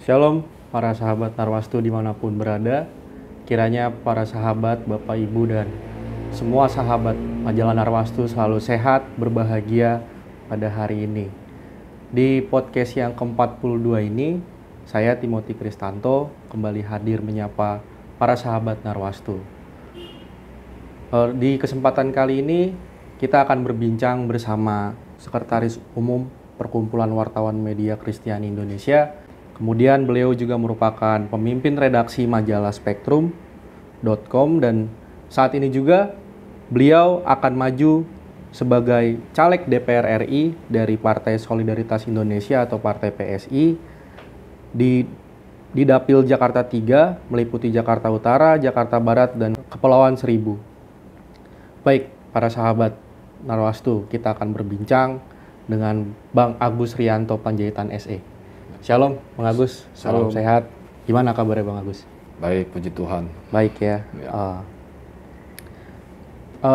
Shalom para sahabat Narwastu dimanapun berada. Kiranya para sahabat, Bapak Ibu dan semua sahabat majalah Narwastu selalu sehat, berbahagia pada hari ini. Di podcast yang ke-42 ini, saya Timothy Kristanto kembali hadir menyapa para sahabat Narwastu. Di kesempatan kali ini, kita akan berbincang bersama Sekretaris Umum Perkumpulan Wartawan Media Kristiani Indonesia. Kemudian beliau juga merupakan pemimpin redaksi majalah Spektrum.com dan saat ini juga beliau akan maju sebagai caleg DPR RI dari Partai Solidaritas Indonesia atau Partai PSI di Dapil Jakarta 3 meliputi Jakarta Utara, Jakarta Barat, dan Kepulauan Seribu. Baik, para sahabat Narwastu, kita akan berbincang dengan Bang Agus Rianto Panjaitan SE. Shalom, Bang Agus. Salam sehat. Gimana kabarnya, Bang Agus? Baik, puji Tuhan. Baik ya.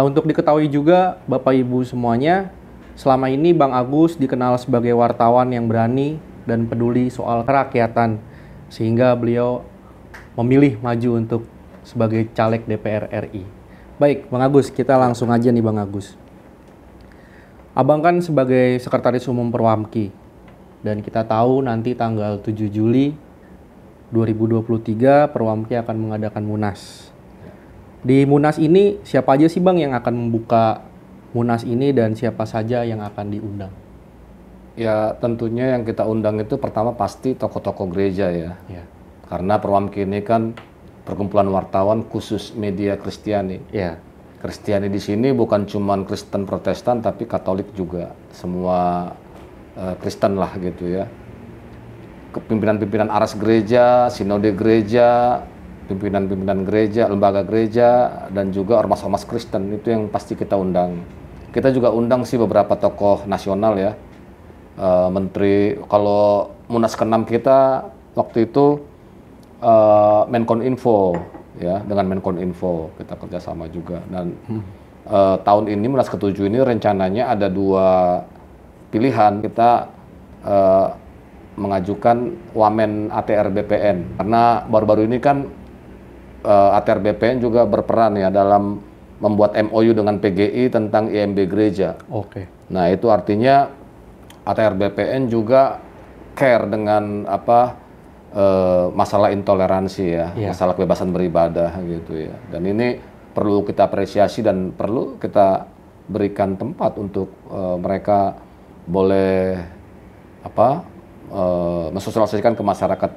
Untuk diketahui juga, Bapak Ibu semuanya, selama ini Bang Agus dikenal sebagai wartawan yang berani dan peduli soal kerakyatan, sehingga beliau memilih maju untuk sebagai caleg DPR RI. Baik, Bang Agus, kita langsung aja nih, Bang Agus. Abang kan sebagai Sekretaris Umum Perwamki. Dan kita tahu nanti tanggal 7 Juli 2023 Perwamki akan mengadakan Munas. Di Munas ini siapa aja sih Bang yang akan membuka Munas ini dan siapa saja yang akan diundang? Ya tentunya yang kita undang itu pertama pasti tokoh-tokoh gereja ya. Karena Perwamki ini kan perkumpulan wartawan khusus media Kristiani. Kristiani di sini bukan cuma Kristen Protestan tapi Katolik juga. Semua Kristen lah gitu ya. Pimpinan-pimpinan aras gereja, sinode gereja, pimpinan-pimpinan gereja, lembaga gereja, dan juga ormas-ormas Kristen itu yang pasti kita undang. Kita juga undang sih beberapa tokoh nasional ya, menteri. Kalau Munas ke-6 kita waktu itu Menkominfo ya, dengan Menkominfo kita kerjasama juga. Dan tahun ini Munas ke-7 ini rencananya ada 2 pilihan. Kita mengajukan Wamen ATR BPN karena baru-baru ini kan ATR BPN juga berperan ya dalam membuat MOU dengan PGI tentang IMB gereja. Nah itu artinya ATR BPN juga care dengan masalah intoleransi ya, masalah kebebasan beribadah gitu ya. Dan ini perlu kita apresiasi dan perlu kita berikan tempat untuk mereka boleh mensosialisasikan ke masyarakat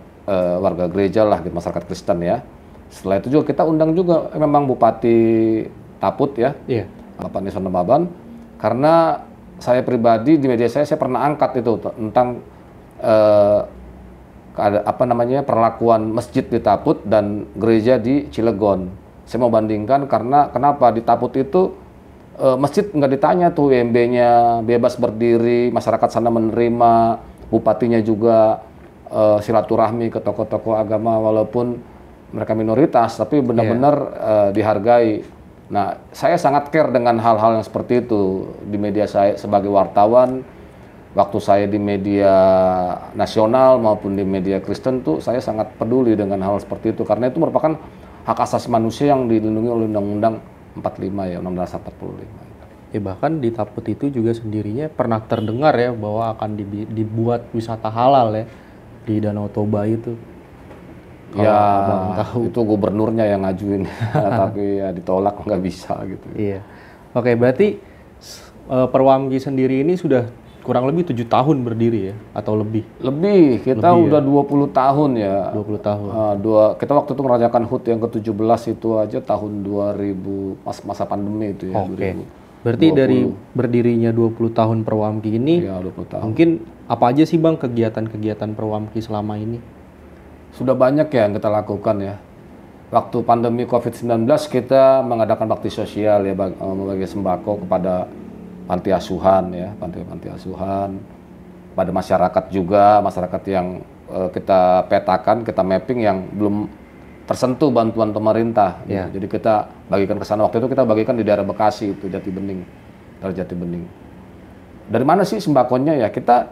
warga gereja lah, gitu, masyarakat Kristen ya. Setelah itu juga kita undang juga memang Bupati Taput ya, Bapak Nison Baban, karena saya pribadi di media saya pernah angkat itu tentang perlakuan masjid di Taput dan gereja di Cilegon. Saya mau bandingkan karena kenapa di Taput itu masjid nggak ditanya tuh IMB-nya, bebas berdiri, masyarakat sana menerima, bupatinya juga silaturahmi ke tokoh-tokoh agama walaupun mereka minoritas, tapi benar-benar dihargai. Nah, saya sangat care dengan hal-hal yang seperti itu di media saya sebagai wartawan. Waktu saya di media nasional maupun di media Kristen tuh saya sangat peduli dengan hal seperti itu karena itu merupakan hak asasi manusia yang dilindungi oleh Undang-Undang 45 ya, Undang-Undang 45. Bahkan di Taput itu juga sendirinya pernah terdengar ya bahwa akan dibuat wisata halal ya di Danau Toba itu. Ya, itu gubernurnya yang ngajuin, tapi ya ditolak nggak bisa gitu. Iya. Oke, berarti Perwamki sendiri ini sudah kurang lebih 7 tahun berdiri ya atau lebih? Lebih, kita udah 20 tahun ya. 20 tahun. Kita waktu itu merayakan HUT yang ke-17 itu aja tahun 2000 masa pandemi itu ya. Berarti 20. Dari berdirinya 20 tahun Perwamki ini, 20 tahun. Mungkin apa aja sih Bang kegiatan-kegiatan Perwamki selama ini? Sudah banyak ya yang kita lakukan ya. Waktu pandemi COVID-19 kita mengadakan bakti sosial ya, membagi sembako kepada panti asuhan ya, panti asuhan, pada masyarakat juga, masyarakat yang kita petakan, kita mapping yang belum tersentuh bantuan pemerintah. Gitu. Jadi kita bagikan ke sana. Waktu itu kita bagikan di daerah Bekasi itu, Jati Bening. Dari mana sih sembakonya ya? Kita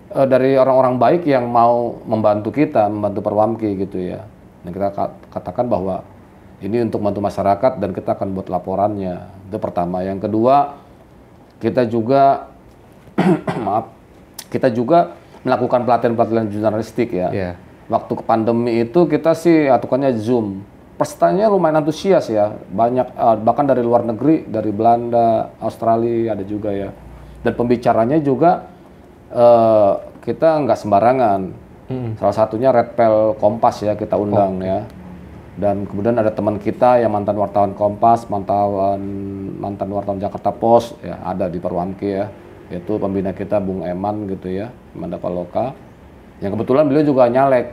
dari orang-orang baik yang mau membantu kita, membantu Perwamki gitu ya. Dan kita katakan bahwa ini untuk membantu masyarakat dan kita akan buat laporannya. Itu pertama. Yang kedua, kita juga maaf, kita juga melakukan pelatihan-pelatihan jurnalistik ya. Yeah. Waktu ke pandemi itu kita sih atukannya Zoom. Pesertanya lumayan antusias ya, banyak bahkan dari luar negeri, dari Belanda, Australia ada juga ya. Dan pembicaranya juga kita nggak sembarangan. Salah satunya Red Pel Kompas ya kita undang ya. Dan kemudian ada teman kita yang mantan wartawan Kompas, mantan wartawan Jakarta Post ya ada di Perwamki ya. Yaitu pembina kita Bung Eman gitu ya, Mandapaloka. Yang kebetulan beliau juga nyalek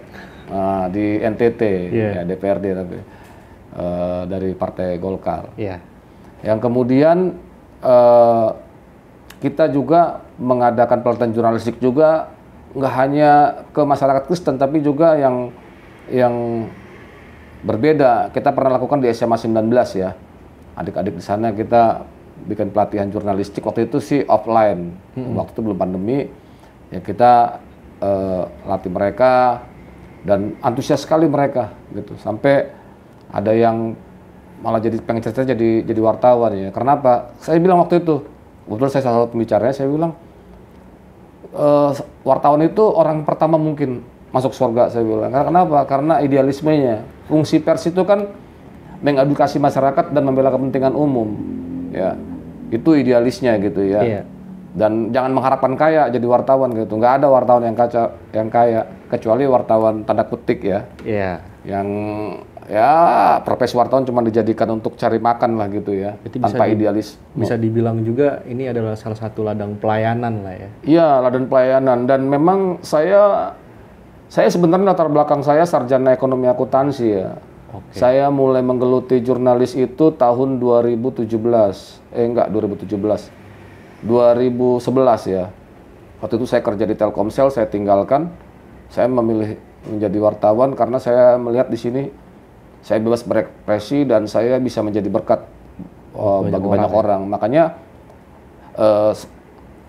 di NTT ya, DPRD tapi dari Partai Golkar. Yeah. Yang kemudian kita juga mengadakan pelatihan jurnalistik juga nggak hanya ke masyarakat Kristen tapi juga yang berbeda. Kita pernah lakukan di SMA 19 ya. Adik-adik di sana kita bikin pelatihan jurnalistik waktu itu sih offline. Waktu itu belum pandemi. Ya kita latih mereka dan antusias sekali mereka gitu. Sampai ada yang malah jadi pengen cerita jadi wartawan ya. Kenapa? Saya bilang waktu itu, kebetulan saya salah satu pembicaranya, saya bilang wartawan itu orang pertama mungkin masuk surga, saya bilang. Karena kenapa? Karena idealismenya. Fungsi pers itu kan mengedukasi masyarakat dan membela kepentingan umum. Ya, itu idealisnya gitu ya. Yeah. Dan jangan mengharapkan kaya jadi wartawan gitu. Nggak ada wartawan yang kaya kecuali wartawan tanda kutip ya. Yeah. Yang ya profesi wartawan cuma dijadikan untuk cari makan lah gitu ya. Jadi tanpa idealis. Bisa dibilang juga ini adalah salah satu ladang pelayanan lah ya. Iya, ladang pelayanan. Dan memang saya sebenarnya latar belakang saya sarjana ekonomi akuntansi ya. Okay. Saya mulai menggeluti jurnalis itu tahun 2017. 2011 ya. Waktu itu saya kerja di Telkomsel, saya tinggalkan. Saya memilih menjadi wartawan karena saya melihat di sini saya bebas berekspresi dan saya bisa menjadi berkat bagi banyak orang. Makanya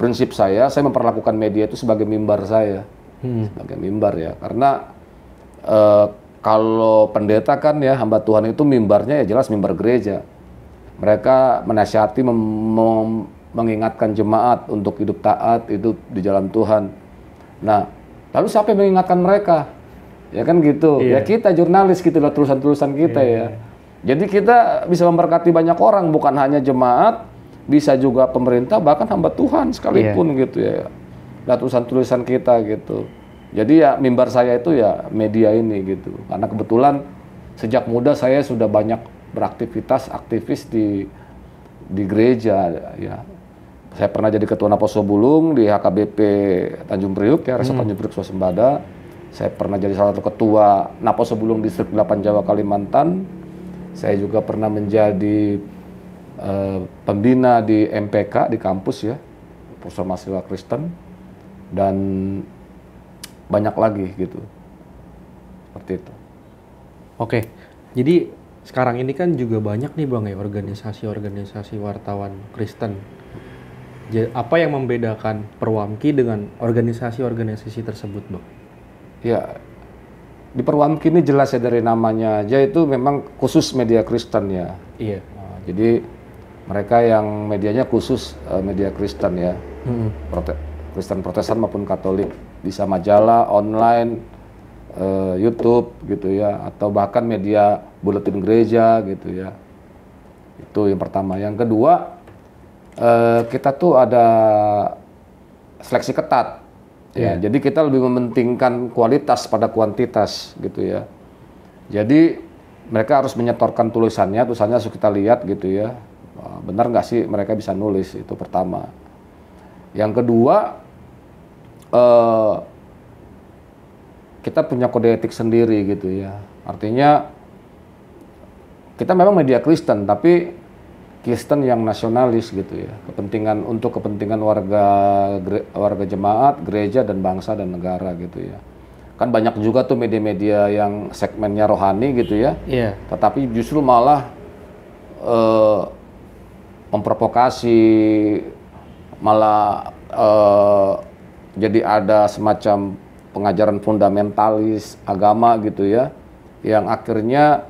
prinsip saya memperlakukan media itu sebagai mimbar saya. Sebagai mimbar ya. Karena kalau pendeta kan ya, hamba Tuhan itu mimbarnya ya jelas mimbar gereja. Mereka menasihati, mengingatkan jemaat untuk hidup taat, hidup di jalan Tuhan. Nah, lalu siapa yang mengingatkan mereka? Ya kan gitu. Yeah. Ya kita jurnalis gitu loh, tulisan-tulisan kita ya. Jadi kita bisa memberkati banyak orang, bukan hanya jemaat, bisa juga pemerintah, bahkan hamba Tuhan sekalipun gitu ya. Nah, tulisan-tulisan kita gitu. Jadi ya mimbar saya itu ya media ini gitu. Karena kebetulan sejak muda saya sudah banyak beraktivitas, aktivis di gereja ya. Saya pernah jadi ketua Naposo Bulung di HKBP Tanjung Priuk ya, Resort Tanjung Priuk Swasembada. Saya pernah jadi salah satu ketua Naposo Bulung Distrik 8 Jawa Kalimantan. Saya juga pernah menjadi pembina di MPK di kampus ya, Pusat Mahasiswa Kristen, dan banyak lagi gitu. Seperti itu. Oke. Jadi sekarang ini kan juga banyak nih Bang ya organisasi-organisasi wartawan Kristen. Apa yang membedakan Perwamki dengan organisasi-organisasi tersebut, Bang? Ya, di Perwamki ini jelas ya dari namanya aja itu memang khusus media Kristen ya. Iya. Nah, jadi mereka yang medianya khusus media Kristen ya, Kristen Protestan maupun Katolik, bisa majalah, online, YouTube gitu ya, atau bahkan media buletin gereja gitu ya. Itu yang pertama. Yang kedua, kita tuh ada seleksi ketat. Ya, jadi kita lebih mementingkan kualitas pada kuantitas gitu ya. Jadi mereka harus menyetorkan tulisannya harus kita lihat gitu ya. Benar nggak sih mereka bisa nulis, itu pertama. Yang kedua, kita punya kode etik sendiri gitu ya. Artinya kita memang media Kristen, tapi Kristen yang nasionalis gitu ya, untuk kepentingan warga jemaat, gereja dan bangsa dan negara gitu ya. Kan banyak juga tuh media-media yang segmennya rohani gitu ya, tetapi justru malah memprovokasi, malah jadi ada semacam pengajaran fundamentalis agama gitu ya, yang akhirnya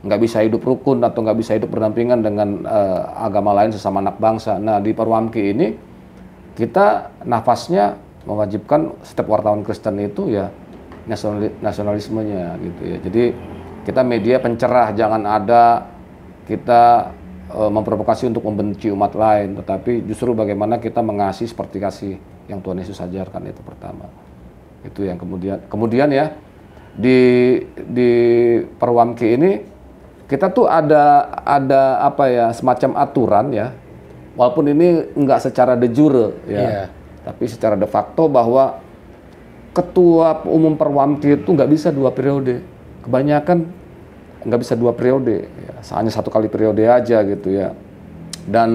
nggak bisa hidup rukun atau nggak bisa hidup berdampingan dengan agama lain sesama anak bangsa. Nah di Perwamki ini kita nafasnya mewajibkan setiap wartawan Kristen itu ya nasionalismenya gitu ya. Jadi kita media pencerah, jangan ada kita memprovokasi untuk membenci umat lain, tetapi justru bagaimana kita mengasihi seperti kasih yang Tuhan Yesus ajarkan, itu pertama. Itu yang kemudian ya di Perwamki ini kita tuh ada apa ya, semacam aturan ya, walaupun ini nggak secara de jure ya, tapi secara de facto bahwa ketua umum Perwamki itu nggak bisa 2 periode, kebanyakan nggak bisa 2 periode, ya, hanya 1 kali periode aja gitu ya. Dan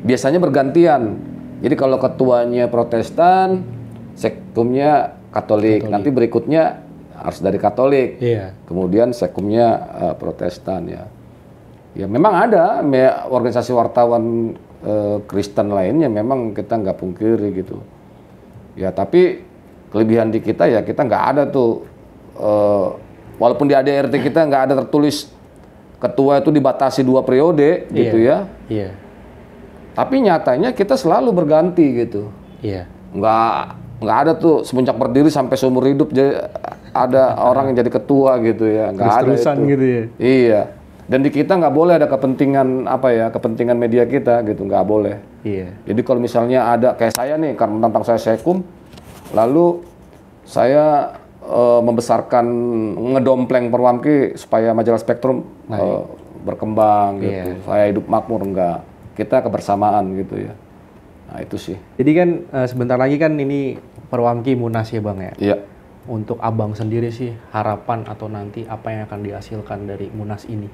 biasanya bergantian. Jadi kalau ketuanya Protestan, sekumnya Katolik. Nanti berikutnya harus dari Katolik. Kemudian sekumnya Protestan ya. Ya memang ada organisasi wartawan Kristen lainnya, memang kita nggak pungkiri gitu. Ya tapi kelebihan di kita ya kita nggak ada tuh. Walaupun di ADRT kita nggak ada tertulis ketua itu dibatasi 2 periode gitu ya. Tapi nyatanya kita selalu berganti gitu. Nggak ada tuh semenjak berdiri sampai seumur hidup ada orang yang jadi ketua gitu ya. Nggak ada itu. Gitu ya. Iya. Dan di kita nggak boleh ada kepentingan kepentingan media kita gitu, nggak boleh. Jadi kalau misalnya ada kayak saya nih, karena tentang saya sekum, lalu saya membesarkan, ngedompleng Perwamki supaya majalah Spektrum berkembang gitu. Saya hidup makmur, enggak. Kita kebersamaan gitu ya. Nah itu sih. Jadi kan sebentar lagi kan ini Perwamki Munas ya Bang ya? Iya. Untuk Abang sendiri sih harapan atau nanti apa yang akan dihasilkan dari Munas ini?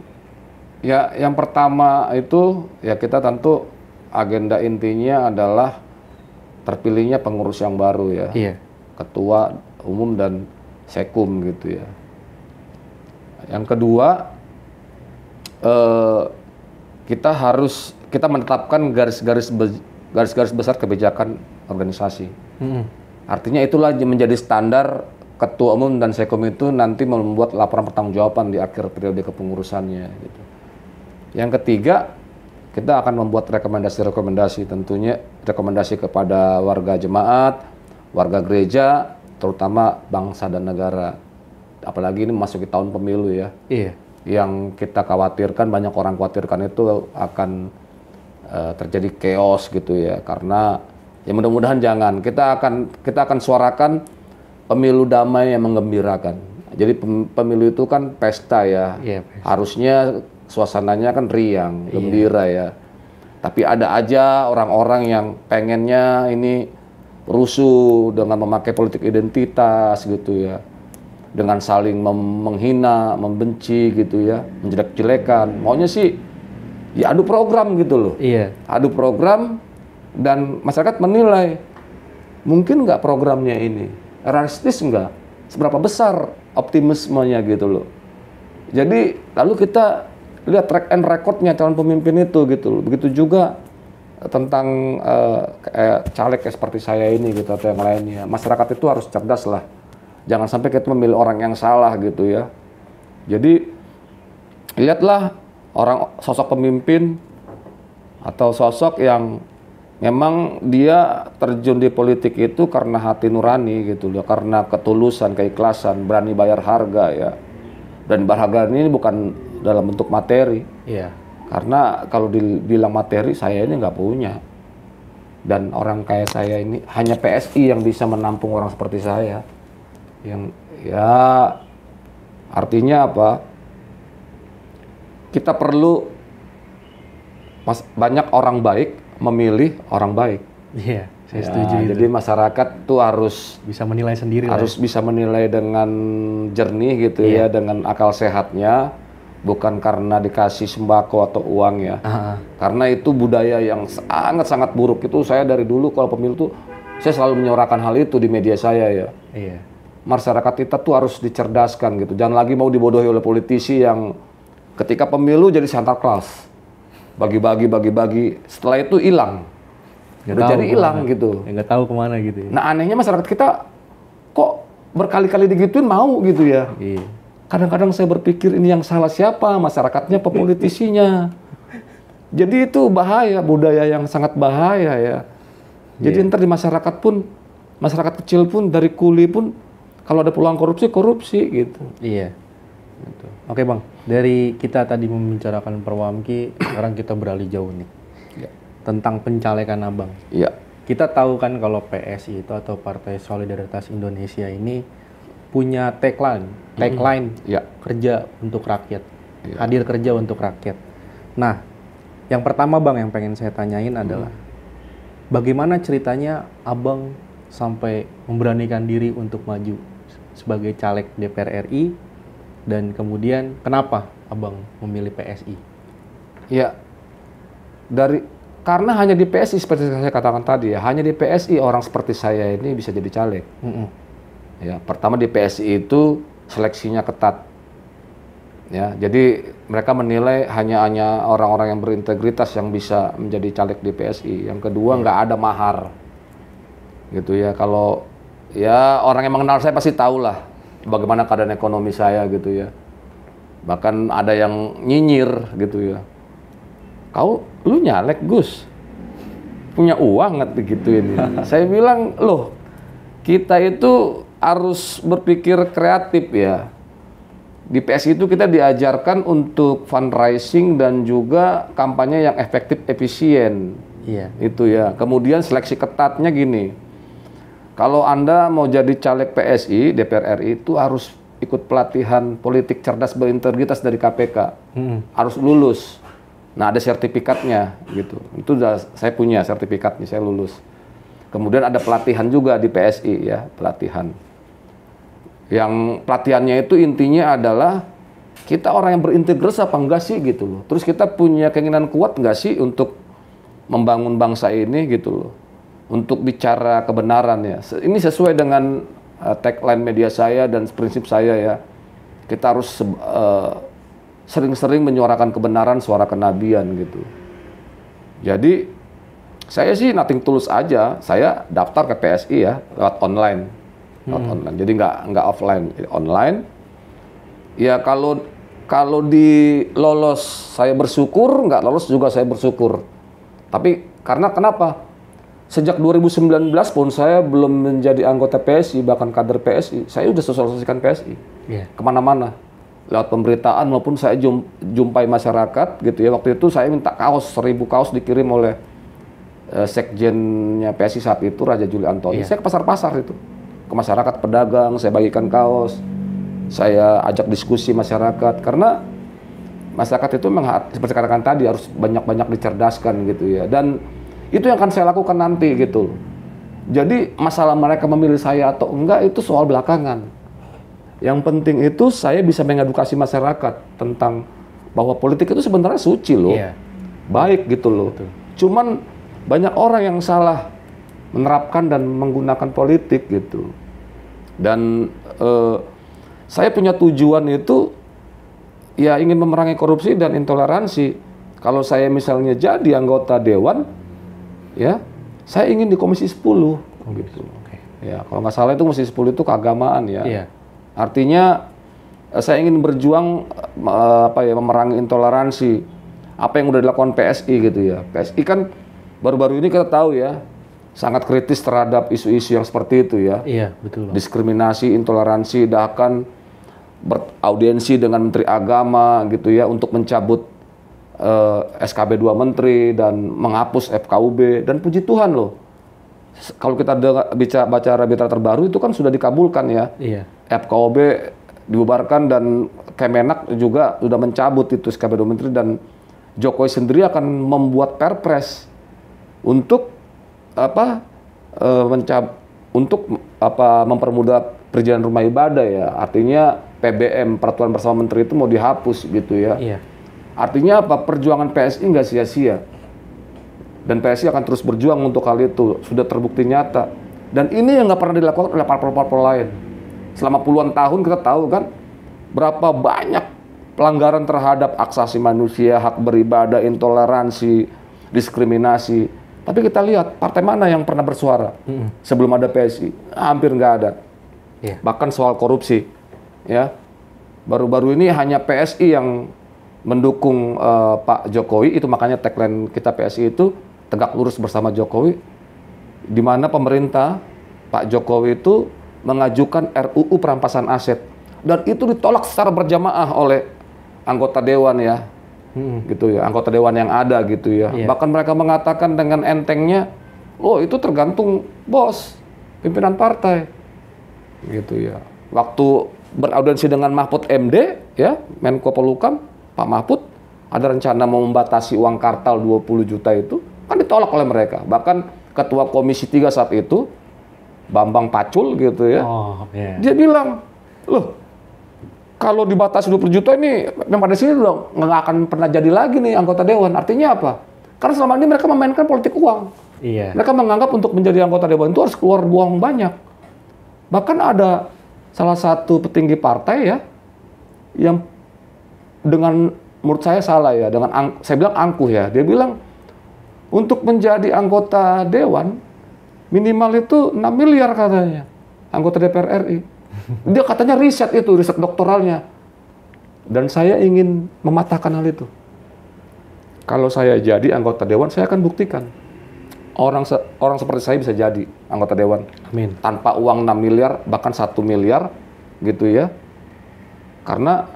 Ya yang pertama itu ya kita tentu agenda intinya adalah terpilihnya pengurus yang baru ya. Ketua umum dan sekum gitu ya. Yang kedua kita menetapkan garis-garis besar kebijakan organisasi. Artinya itulah menjadi standar ketua umum dan sekum itu nanti membuat laporan pertanggungjawaban di akhir periode kepengurusannya gitu. Yang ketiga, kita akan membuat rekomendasi-rekomendasi, tentunya rekomendasi kepada warga jemaat, warga gereja, terutama bangsa dan negara. Apalagi ini memasuki tahun pemilu ya. Yang kita khawatirkan, banyak orang khawatirkan itu akan terjadi chaos gitu ya. Karena ya mudah-mudahan jangan. Kita akan suarakan pemilu damai yang menggembirakan. Jadi pemilu itu kan pesta ya. Harusnya suasananya kan riang, gembira ya. Tapi ada aja orang-orang yang pengennya ini rusuh dengan memakai politik identitas gitu ya. Dengan saling menghina, membenci gitu ya, menjelek-jelekan. Maunya sih ya adu program gitu loh. Adu program dan masyarakat menilai mungkin nggak programnya ini, realistis nggak, seberapa besar optimismenya gitu loh. Jadi lalu kita lihat track and recordnya calon pemimpin itu gitu. Begitu juga tentang caleg seperti saya ini gitu atau yang lainnya. Masyarakat itu harus cerdas lah. Jangan sampai kita memilih orang yang salah gitu ya. Jadi lihatlah sosok pemimpin atau sosok yang memang dia terjun di politik itu karena hati nurani gitu loh, karena ketulusan, keikhlasan, berani bayar harga ya. Dan berharga ini bukan dalam bentuk materi. Karena kalau dibilang materi, saya ini nggak punya. Dan orang kayak saya ini, hanya PSI yang bisa menampung orang seperti saya. Yang ya artinya apa? Kita perlu banyak orang baik memilih orang baik. Saya setuju. Jadi masyarakat tuh harus bisa menilai sendiri. Harus bisa menilai dengan jernih gitu ya, dengan akal sehatnya. Bukan karena dikasih sembako atau uang ya. Karena itu budaya yang sangat-sangat buruk. Itu saya dari dulu kalau pemilu tuh saya selalu menyuarakan hal itu di media saya ya. Masyarakat kita tuh harus dicerdaskan gitu. Jangan lagi mau dibodohi oleh politisi yang ketika pemilu jadi Santa Claus. Bagi-bagi, setelah itu hilang. udah jadi hilang gitu. Nggak tahu kemana gitu. Ya. Nah anehnya masyarakat kita kok berkali-kali digituin mau gitu ya. Iya. Kadang-kadang saya berpikir ini yang salah siapa, masyarakatnya apa politisinya. Jadi itu bahaya, budaya yang sangat bahaya ya. Jadi ntar di masyarakat pun, masyarakat kecil pun, dari kuli pun, kalau ada peluang korupsi gitu. Iya. Gitu. Oke Bang, dari kita tadi membicarakan Perwamki, sekarang kita beralih jauh nih. Ya. Tentang pencalekan Abang. Iya. Kita tahu kan kalau PSI itu atau Partai Solidaritas Indonesia ini punya tagline Ya. kerja untuk rakyat, Ya. hadir kerja untuk rakyat. Nah, yang pertama Bang yang pengen saya tanyain adalah bagaimana ceritanya Abang sampai memberanikan diri untuk maju sebagai caleg DPR RI dan kemudian kenapa Abang memilih PSI? Ya, karena hanya di PSI seperti saya katakan tadi ya, hanya di PSI orang seperti saya ini bisa jadi caleg. Ya, pertama di PSI itu seleksinya ketat. Ya, jadi mereka menilai hanya orang-orang yang berintegritas yang bisa menjadi caleg di PSI. Yang kedua nggak ada mahar, gitu ya. Kalau ya orang yang mengenal saya pasti tahu lah bagaimana keadaan ekonomi saya gitu ya. Bahkan ada yang nyinyir gitu ya. Lu nyalek Gus, punya uang nggak begitu ini? Saya bilang loh, kita itu harus berpikir kreatif ya. Di PSI itu kita diajarkan untuk fundraising dan juga kampanye yang efektif, efisien. Iya. Itu ya. Kemudian seleksi ketatnya gini. Kalau Anda mau jadi caleg PSI, DPR RI itu harus ikut pelatihan politik cerdas berintegritas dari KPK. Harus lulus. Nah, ada sertifikatnya gitu. Itu udah saya punya sertifikatnya, saya lulus. Kemudian ada pelatihan juga di PSI ya, pelatihan. Yang pelatihannya itu intinya adalah kita orang yang berintegritas apa enggak sih gitu loh. Terus kita punya keinginan kuat enggak sih untuk membangun bangsa ini gitu loh. Untuk bicara kebenaran ya. Ini sesuai dengan tagline media saya dan prinsip saya ya. Kita harus sering-sering menyuarakan kebenaran, suara kenabian gitu. Jadi saya sih nothing tulus aja. Saya daftar ke PSI ya lewat online. Online. Jadi nggak offline, online. Ya kalau di lolos saya bersyukur, nggak lolos juga saya bersyukur. Tapi karena kenapa? Sejak 2019 pun saya belum menjadi anggota PSI, bahkan kader PSI. Saya udah sosialisasikan PSI kemana-mana. Lewat pemberitaan maupun saya jumpai masyarakat gitu ya. Waktu itu saya minta kaos, 1000 kaos dikirim oleh sekjennya PSI saat itu, Raja Juli Antoni. Saya ke pasar-pasar itu. Ke masyarakat pedagang, saya bagikan kaos, saya ajak diskusi masyarakat karena masyarakat itu memang seperti katakan tadi harus banyak-banyak dicerdaskan gitu ya, dan itu yang akan saya lakukan nanti gitu. Jadi masalah mereka memilih saya atau enggak itu soal belakangan. Yang penting itu saya bisa mengedukasi masyarakat tentang bahwa politik itu sebenarnya suci loh, baik gitu loh. Betul. Cuman banyak orang yang salah menerapkan dan menggunakan politik gitu. Dan saya punya tujuan itu ya ingin memerangi korupsi dan intoleransi. Kalau saya misalnya jadi anggota dewan, ya saya ingin di Komisi 10 gitu. Ya kalau nggak salah itu Komisi 10 itu keagamaan ya. Artinya saya ingin berjuang memerangi intoleransi. Apa yang udah dilakukan PSI gitu ya. PSI kan baru-baru ini kita tahu ya, sangat kritis terhadap isu-isu yang seperti itu ya. Iya, betul. Diskriminasi, intoleransi, bahkan beraudiensi dengan Menteri Agama gitu ya untuk mencabut SKB 2 Menteri dan menghapus FKUB. Dan puji Tuhan loh, kalau kita baca berita terbaru itu kan sudah dikabulkan ya. FKUB dibubarkan dan Kemenak juga sudah mencabut itu SKB 2 Menteri, dan Jokowi sendiri akan membuat perpres untuk mempermudah perizinan rumah ibadah ya. Artinya PBM, peraturan bersama menteri itu mau dihapus gitu ya. Artinya apa? Perjuangan PSI nggak sia-sia. Dan PSI akan terus berjuang untuk hal itu. Sudah terbukti nyata. Dan ini yang nggak pernah dilakukan oleh parpol-parpol lain. Selama puluhan tahun kita tahu kan berapa banyak pelanggaran terhadap hak asasi manusia, hak beribadah, intoleransi, diskriminasi. Tapi kita lihat partai mana yang pernah bersuara sebelum ada PSI, hampir nggak ada. Iya. Bahkan soal korupsi, ya baru-baru ini hanya PSI yang mendukung Pak Jokowi, itu makanya tagline kita PSI itu tegak lurus bersama Jokowi, di mana pemerintah Pak Jokowi itu mengajukan RUU perampasan aset dan itu ditolak secara berjamaah oleh anggota dewan ya, gitu ya, anggota dewan yang ada gitu ya. Iya. Bahkan mereka mengatakan dengan entengnya, oh itu tergantung bos, pimpinan partai, gitu ya. Waktu beraudiensi dengan Mahfud MD, ya Menko Polhukam, Pak Mahfud, ada rencana mau membatasi uang kartal 20 juta itu, kan ditolak oleh mereka. Bahkan Ketua Komisi 3 saat itu, Bambang Pacul gitu ya, dia bilang, loh, kalau dibatasi 20 juta ini memang pada sini udah nggak akan pernah jadi lagi nih anggota dewan. Artinya apa? Karena selama ini mereka memainkan politik uang. Iya. Mereka menganggap untuk menjadi anggota dewan itu harus keluar uang banyak. Bahkan ada salah satu petinggi partai ya, yang dengan menurut saya salah ya, saya bilang angkuh ya. Dia bilang untuk menjadi anggota dewan minimal itu 6 miliar katanya, anggota DPR RI. Dia katanya riset doktoralnya. Dan saya ingin mematahkan hal itu. Kalau saya jadi anggota dewan, saya akan buktikan. Orang seperti saya bisa jadi anggota dewan. Amin. Tanpa uang 6 miliar, bahkan 1 miliar, gitu ya. Karena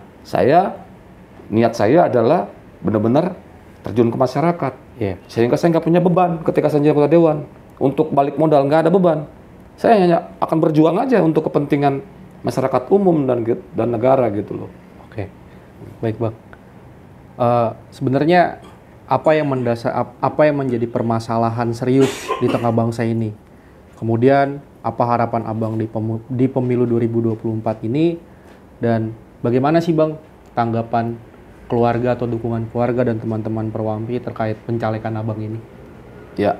niat saya adalah benar-benar terjun ke masyarakat. Iya. Sehingga saya nggak punya beban ketika saya jadi anggota dewan. Untuk balik modal nggak ada beban. Saya hanya akan berjuang aja untuk kepentingan masyarakat umum dan negara gitu loh. Oke, baik Bang. Sebenarnya apa yang menjadi permasalahan serius di tengah bangsa ini? Kemudian apa harapan Abang di pemilu 2024 ini? Dan bagaimana sih Bang tanggapan keluarga atau dukungan keluarga dan teman-teman Perwampi terkait pencalekan Abang ini? Ya.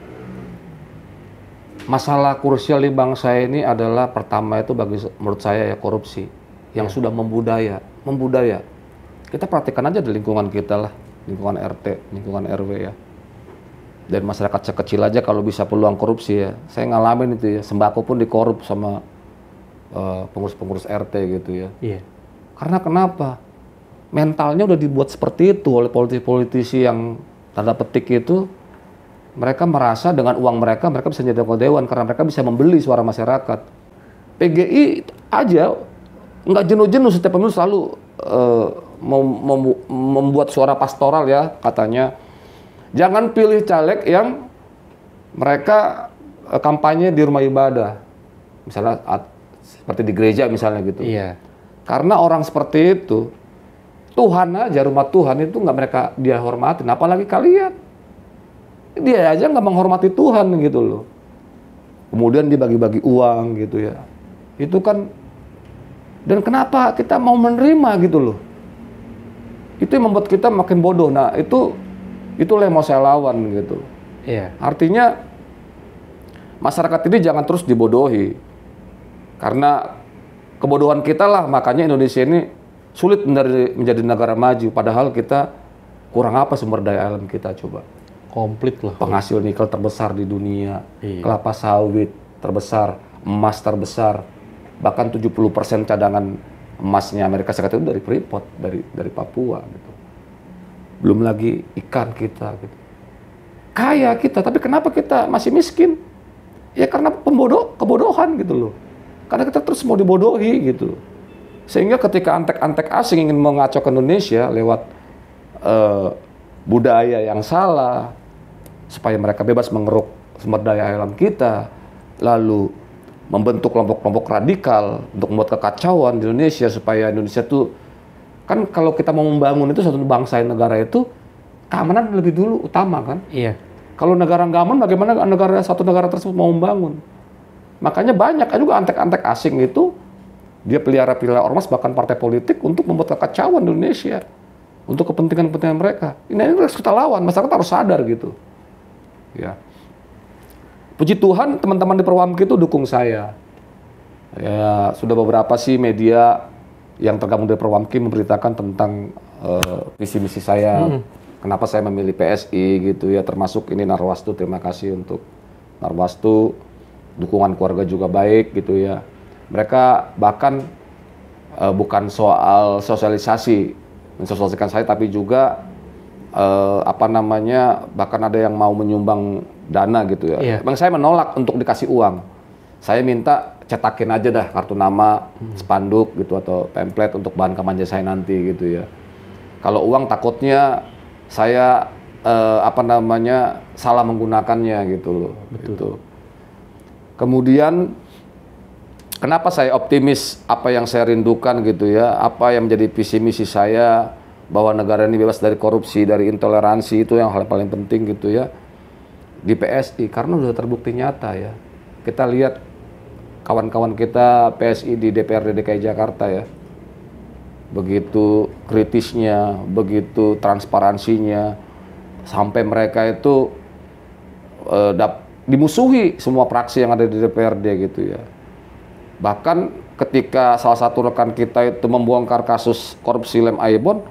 Masalah krusial di bangsa ini adalah pertama itu menurut saya ya korupsi yang sudah membudaya. Kita perhatikan aja di lingkungan kita lah, lingkungan RT, lingkungan RW ya. Dan masyarakat sekecil aja kalau bisa peluang korupsi ya. Saya ngalamin itu ya, sembako pun dikorup sama pengurus-pengurus RT gitu ya. Iya. Karena kenapa? Mentalnya udah dibuat seperti itu oleh politisi-politisi yang tanda petik itu. Mereka merasa dengan uang mereka bisa jadi anggota dewan karena mereka bisa membeli suara masyarakat. PGI aja nggak jenuh-jenuh setiap pemilu selalu membuat suara pastoral ya, katanya. Jangan pilih caleg yang mereka kampanye di rumah ibadah. Misalnya seperti di gereja misalnya gitu. Iya. Karena orang seperti itu, Tuhan aja, rumah Tuhan itu nggak dia hormatin, apalagi kalian. Dia aja nggak menghormati Tuhan gitu loh. Kemudian dia bagi-bagi uang gitu ya. Itu kan, dan kenapa kita mau menerima gitu loh. Itu yang membuat kita makin bodoh. Nah itulah yang mau saya lawan gitu. Iya. Artinya masyarakat ini jangan terus dibodohi. Karena kebodohan kita lah makanya Indonesia ini sulit menjadi negara maju. Padahal kita kurang apa sumber daya alam kita coba. Komplit lah. Penghasil nikel terbesar di dunia, Iya. kelapa sawit terbesar, emas terbesar, bahkan 70% cadangan emasnya Amerika Serikat itu dari Freeport, dari Papua gitu. Belum lagi ikan kita gitu. Kaya kita, tapi kenapa kita masih miskin? Ya karena kebodohan gitu loh. Karena kita terus mau dibodohi gitu. Sehingga ketika antek-antek asing ingin mengacaukan Indonesia lewat budaya yang salah, supaya mereka bebas mengeruk sumber daya alam kita, lalu membentuk kelompok-kelompok radikal untuk membuat kekacauan di Indonesia, supaya Indonesia tuh, kan kalau kita mau membangun itu satu bangsa dan negara itu, keamanan lebih dulu utama kan? Iya. Kalau negara nggak aman, bagaimana satu negara tersebut mau membangun? Makanya banyak juga antek-antek asing itu, dia pelihara ormas, bahkan partai politik untuk membuat kekacauan di Indonesia. Untuk kepentingan-kepentingan mereka. Ini harus kita lawan, masyarakat harus sadar gitu. Ya. Puji Tuhan teman-teman di Perwamki itu dukung saya. Ya, sudah beberapa sih media yang tergabung di Perwamki memberitakan tentang visi misi saya ke kenapa saya memilih PSI gitu ya, termasuk ini Narwastu, terima kasih untuk Narwastu, dukungan keluarga juga baik gitu ya. Mereka bahkan bukan soal sosialisasi, mensosialisasikan saya, tapi juga bahkan ada yang mau menyumbang dana gitu ya. Memang saya menolak untuk dikasih uang. Saya minta cetakin aja dah kartu nama, spanduk gitu atau template untuk bahan kampanye saya nanti gitu ya. Kalau uang takutnya saya salah menggunakannya gitu loh. Gitu. Kemudian kenapa saya optimis apa yang saya rindukan gitu ya, apa yang menjadi visi misi saya bahwa negara ini bebas dari korupsi, dari intoleransi, itu yang hal paling penting gitu ya di PSI, karena sudah terbukti nyata ya. Kita lihat kawan-kawan kita PSI di DPRD DKI Jakarta ya, begitu kritisnya, begitu transparansinya, sampai mereka itu dimusuhi semua fraksi yang ada di DPRD gitu ya. Bahkan ketika salah satu rekan kita itu membongkar kasus korupsi lem Aibon,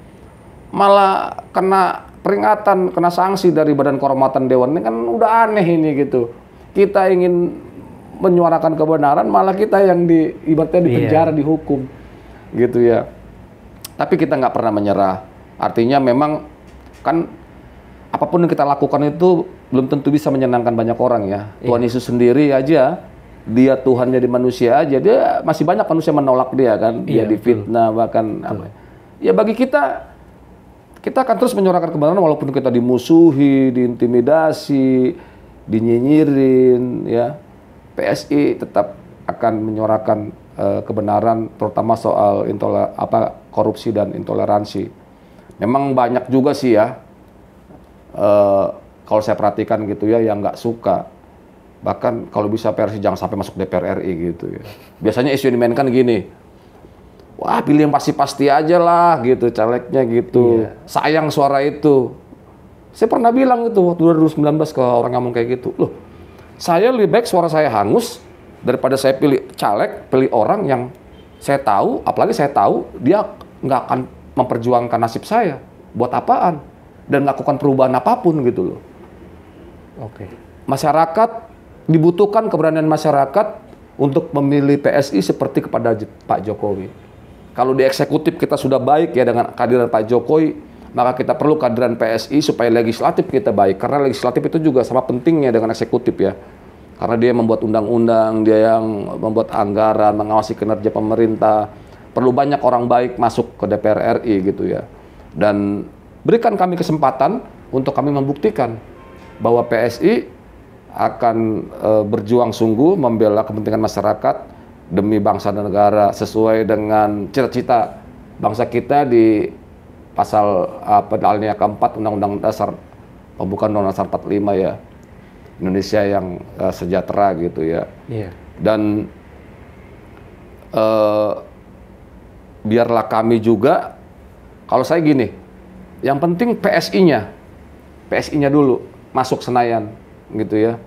malah kena peringatan, kena sanksi dari Badan Kehormatan Dewan. Ini kan udah aneh ini gitu. Kita ingin menyuarakan kebenaran, malah kita yang ibaratnya dipenjara, dihukum gitu ya. Tapi kita nggak pernah menyerah. Artinya memang kan apapun yang kita lakukan itu belum tentu bisa menyenangkan banyak orang ya. Tuhan Yesus sendiri aja, dia Tuhan jadi manusia aja, dia masih banyak manusia menolak dia kan. Dia difitnah bahkan ya bagi kita akan terus menyuarakan kebenaran walaupun kita dimusuhi, diintimidasi, dinyinyirin ya. PSI tetap akan menyuarakan kebenaran, terutama soal korupsi dan intoleransi. Memang banyak juga sih ya, kalau saya perhatikan gitu ya, yang nggak suka. Bahkan kalau bisa PSI jangan sampai masuk DPR RI gitu ya. Biasanya isu yang dimainkan gini, wah pilih yang pasti-pasti aja lah gitu, calegnya gitu. Sayang suara itu. Saya pernah bilang itu waktu 2019 ke orang ngomong kayak gitu. Loh, saya lebih baik suara saya hangus daripada saya pilih caleg, pilih orang yang saya tahu, apalagi saya tahu dia nggak akan memperjuangkan nasib saya. Buat apaan? Dan melakukan perubahan apapun gitu loh. Masyarakat, dibutuhkan keberanian masyarakat untuk memilih PSI seperti kepada Pak Jokowi. Kalau di eksekutif kita sudah baik ya dengan kehadiran Pak Jokowi, maka kita perlu kehadiran PSI supaya legislatif kita baik. Karena legislatif itu juga sama pentingnya dengan eksekutif ya. Karena dia membuat undang-undang, dia yang membuat anggaran, mengawasi kinerja pemerintah. Perlu banyak orang baik masuk ke DPR RI gitu ya. Dan berikan kami kesempatan untuk kami membuktikan bahwa PSI akan berjuang sungguh membela kepentingan masyarakat demi bangsa dan negara sesuai dengan cita-cita bangsa kita di pasal alinea keempat Undang-Undang Dasar Pembukaan Undang-Undang Dasar 45 ya, Indonesia yang sejahtera gitu ya. Dan biarlah kami juga, kalau saya gini, yang penting PSI-nya dulu masuk Senayan gitu ya,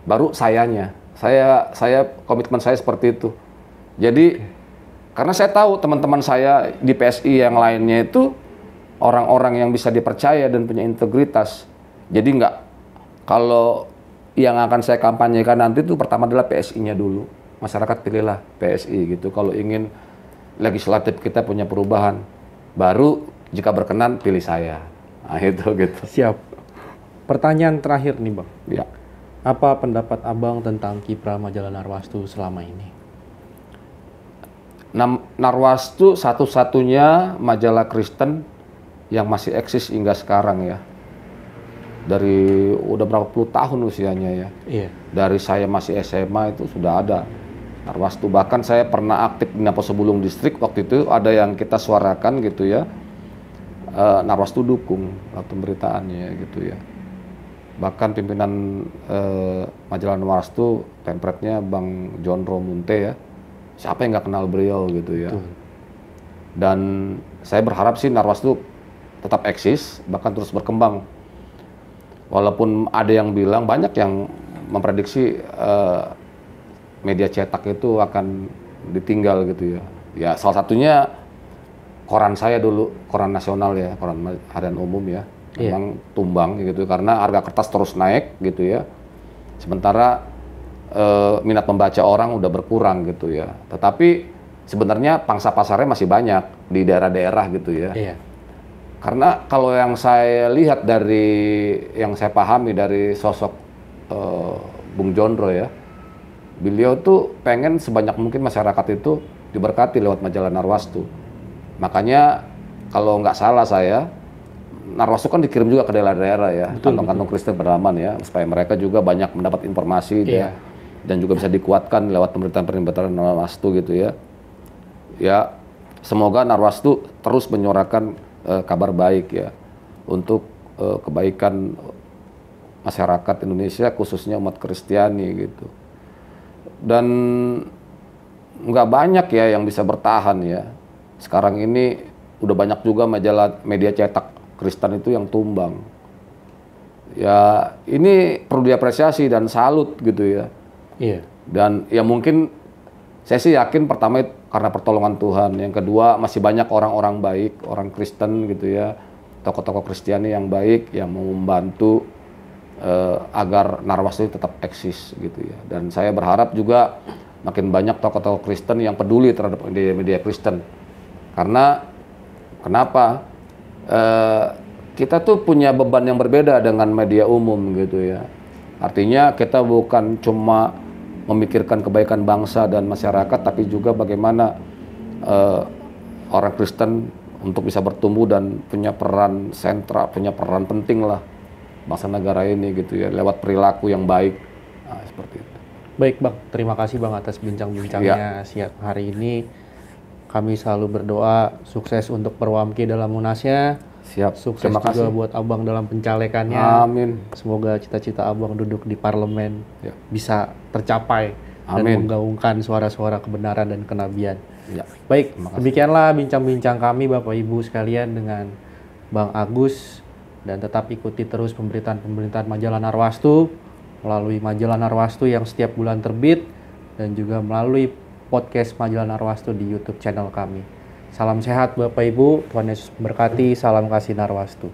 baru sayanya. Saya komitmen saya seperti itu. Jadi karena saya tahu teman-teman saya di PSI yang lainnya itu orang-orang yang bisa dipercaya dan punya integritas. Jadi kalau yang akan saya kampanyekan nanti itu pertama adalah PSI-nya dulu. Masyarakat pilihlah PSI gitu. Kalau ingin legislatif kita punya perubahan, baru jika berkenan pilih saya. Nah itu gitu. Siap. Pertanyaan terakhir nih Bang. Ya. Apa pendapat Abang tentang kiprah majalah Narwastu selama ini? Narwastu satu-satunya majalah Kristen yang masih eksis hingga sekarang ya. Dari udah berapa puluh tahun usianya ya. Dari saya masih SMA itu sudah ada Narwastu. Bahkan saya pernah aktif di Napo Sebulung Distrik, waktu itu ada yang kita suarakan gitu ya. Narwastu dukung waktu pemberitaannya gitu ya. Bahkan pimpinan majalah Narwastu, tempretnya Bang John Romunte ya. Siapa yang nggak kenal beliau gitu ya. Dan saya berharap sih Narwastu tetap eksis, bahkan terus berkembang. Walaupun ada yang bilang, banyak yang memprediksi media cetak itu akan ditinggal gitu ya. Ya salah satunya koran saya dulu, koran nasional ya, koran harian umum ya. memang tumbang gitu karena harga kertas terus naik gitu ya. Sementara minat membaca orang udah berkurang gitu ya. Tetapi sebenarnya pangsa pasarnya masih banyak di daerah-daerah gitu ya. Iya. Karena kalau yang saya lihat dari yang saya pahami dari sosok Bung Jondro ya, beliau tuh pengen sebanyak mungkin masyarakat itu diberkati lewat majalah Narwastu. Makanya kalau nggak salah saya, Narwastu kan dikirim juga ke daerah-daerah ya, kantong-kantong Kristen pedalaman ya, supaya mereka juga banyak mendapat informasi dan juga bisa dikuatkan lewat pemberitaan-pemberitaan Narwastu gitu ya. Ya, semoga Narwastu terus menyuarakan kabar baik ya untuk kebaikan masyarakat Indonesia khususnya umat Kristiani gitu. Dan nggak banyak ya yang bisa bertahan ya. Sekarang ini udah banyak juga majalah media cetak Kristen itu yang tumbang. Ya ini perlu diapresiasi dan salut gitu ya. Iya. Dan ya mungkin saya sih yakin pertama karena pertolongan Tuhan. Yang kedua masih banyak orang-orang baik, orang Kristen gitu ya. Tokoh-tokoh Kristiani yang baik yang mau membantu agar Narwastu tetap eksis gitu ya. Dan saya berharap juga makin banyak tokoh-tokoh Kristen yang peduli terhadap media Kristen. Karena kenapa? Kita tuh punya beban yang berbeda dengan media umum gitu ya. Artinya kita bukan cuma memikirkan kebaikan bangsa dan masyarakat, tapi juga bagaimana orang Kristen untuk bisa bertumbuh dan punya peran sentral, punya peran penting lah bangsa negara ini gitu ya, lewat perilaku yang baik. Nah, seperti itu. Baik Bang, terima kasih Bang atas bincang-bincangnya siang hari ini. Kami selalu berdoa sukses untuk Perwamki dalam Munasnya. Siap. Sukses Terima juga kasih. buat Abang dalam pencalekannya. Amin. Semoga cita-cita Abang duduk di parlemen bisa tercapai dan Amin. menggaungkan suara-suara kebenaran dan kenabian. Ya. Baik, demikianlah bincang-bincang kami Bapak Ibu sekalian dengan Bang Agus, dan tetap ikuti terus pemberitaan-pemberitaan majalah Narwastu melalui majalah Narwastu yang setiap bulan terbit dan juga melalui podcast majalah Narwastu di YouTube channel kami. Salam sehat Bapak Ibu, Tuhan Yesus memberkati, salam kasih Narwastu.